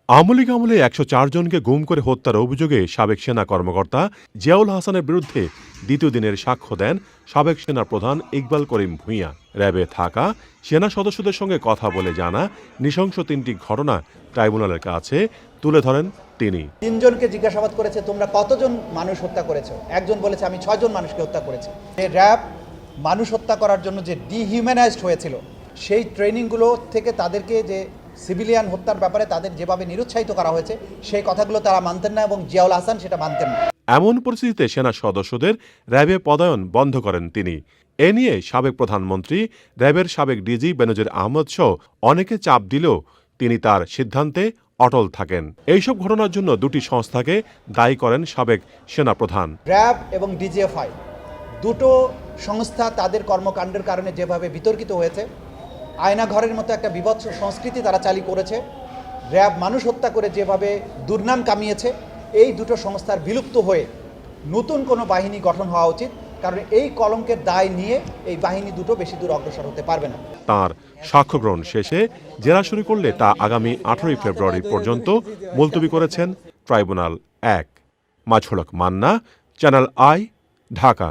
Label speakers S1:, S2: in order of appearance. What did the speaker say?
S1: আওয়ামী লীগ আমলে ১০৪ জনকে গুম করে হত্যার অভিযোগে সাবেক সেনা কর্মকর্তা জিয়াউল হাসানের বিরুদ্ধে দ্বিতীয় দিনের সাক্ষ্য দেন সাবেক সেনা প্রধান ইকবাল করিম ভূঁইয়া। র্যাবে থাকা সেনা সদস্যদের সঙ্গে কথা বলে জানা নৃশংস ৩টি ঘটনা ট্রাইব্যুনালের কাছে তুলে ধরেন তিনি।
S2: ৩ জনকে জিজ্ঞাসাবাদ করেছে, তোমরা কতজন মানুষ হত্যা করেছো? একজন বলেছে, আমি ৬ জন মানুষকে হত্যা করেছি। র্যাব মানুষ হত্যা করার জন্য যে ডিহিউম্যানাইজড হয়েছিল, সেই ট্রেনিংগুলো থেকে তাদেরকে যে সিভিলিয়ান হত্যার ব্যাপারে তাদের যেভাবে নিরুৎসাহিত করা হয়েছে, সেই কথাগুলো তারা মানতেন না এবং জিয়াউল হাসান সেটা মানতেন না।
S1: এমন পরিস্থিতিতে সেনা সদস্যদের র্যাবে পদায়ন বন্ধ করেন তিনি। এ নিয়ে সাবেক প্রধানমন্ত্রী, র্যাবের সাবেক ডিজি বেনজির আহমদ সহ অনেকে চাপ দিলেও তিনি তার সিদ্ধান্তে অটল থাকেন। এইসব ঘটনার জন্য দুটি সংস্থাকে দায়ী করেন সাবেক সেনাপ্রধান।
S2: র্যাব এবং ডিজিএফআই দুটো সংস্থা তাদের কর্মকাণ্ডের কারণে যেভাবে বিতর্কিত হয়েছে, আয়নাঘরের মতো একটা বিভৎস সংস্কৃতি তারা চালু করেছে, র্যাব মানুষ হত্যা করে যেভাবে দুর্নাম কামিয়েছে, এই দুটো সংস্থার বিলুপ্ত হয়ে নতুন কোনো বাহিনী গঠন হওয়া উচিত। কারণ এই কলঙ্কের দায় নিয়ে এই বাহিনী দুটো বেশি দূর অগ্রসর হতে পারবে না।
S1: তাঁর সাক্ষ্য গ্রহণ শেষে জেরা শুরু করলে তা আগামী 18 ফেব্রুয়ারি পর্যন্ত মুলতবি করেছেন ট্রাইব্যুনাল ১। মাছড়ক মান্না, চ্যানেল আই, ঢাকা।